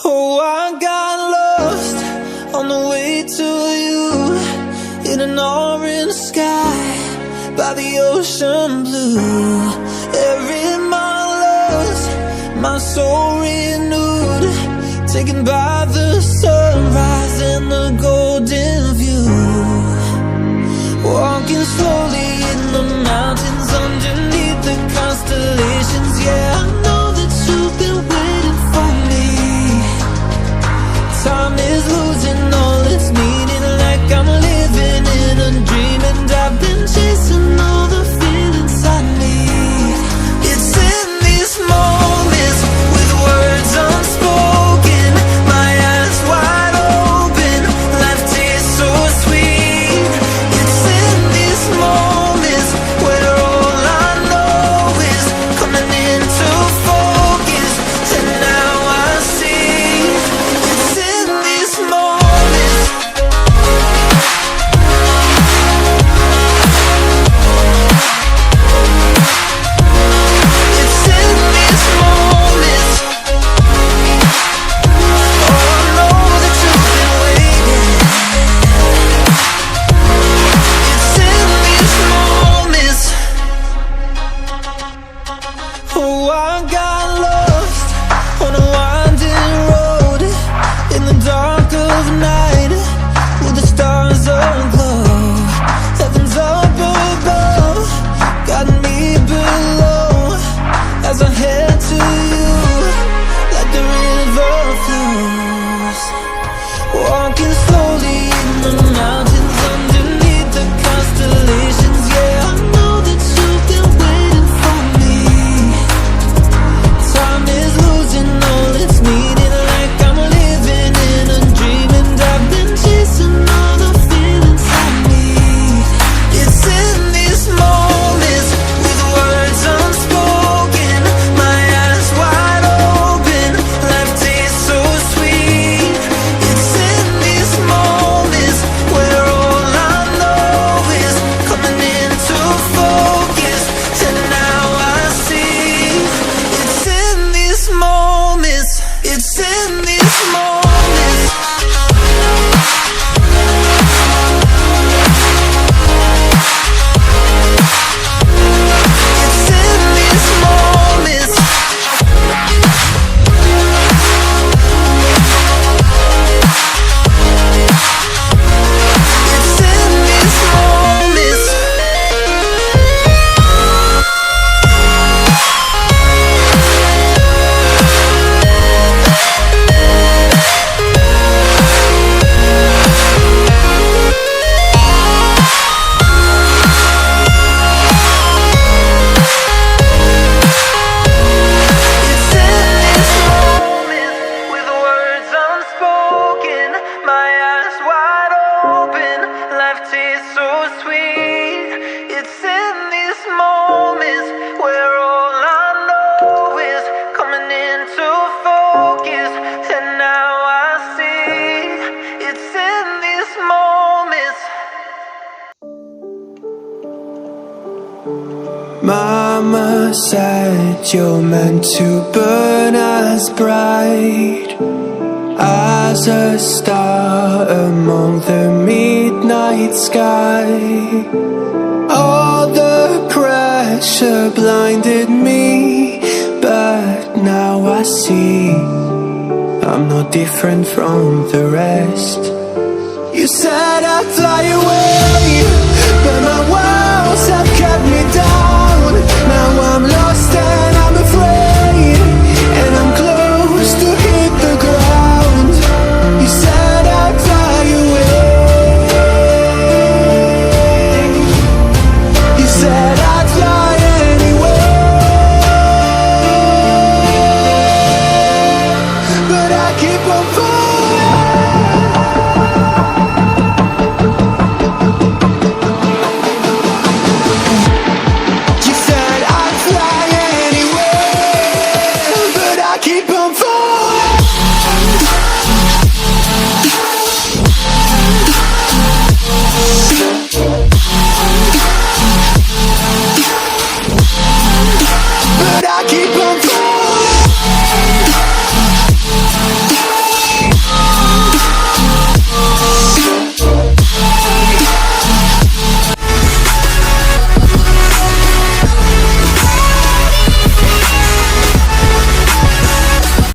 Oh, I got lost on the way to you, in an orange sky by the ocean blue. Every mile lost, my soul renewed, taken by the sunrise and the golden view. Walking slowly in the mountains underneath the constellations. Yeah, I know that you've been waiting for me. Time is losing all its meaning, like I'm living in a dream, and I've been chasing all the feelings I need. It's in these moments with words unspoken, my eyes wide open, life tastes so sweet. It's in these moments where all I know is coming into focus, and now I see. It's in these moments. It's in these moments. Oh, I know that you've been waiting. It's in these moments. Oh, I got lost on a winding road in the dark of night, with the stars aglow. Heaven's up above, got me below, as I head to you like the river flows. Walking slowly in the mountains underneath the constellations. Yeah, I know that you've been waiting for me. Time is losing all its meaning, like I'm living in a dream, and I've been chasing all the feelings I need. It's in these moments with words unspoken, my eyes wide open, life tastes so sweet. It's in these moments where all I know is coming into focus, and now I see. It's in these moments. It's in these moments. It's in these moments. It's in these moments. It's in these moments with words unspoken, my eyes wide open, life tastes so sweet. It's in these moments where all I know is coming into focus, and now I see. It's in these moments. Mama said you're meant to burn as bright as a star among the midnight sky. All the pressure blinded me, but now I see I'm no different from the rest. You said I'd fly away, but my walls have kept me down. Now I'm lost and I'm afraid, and I'm close to hit the ground. You said I'd fly away. You said I'd fly anyway, but I keep on falling.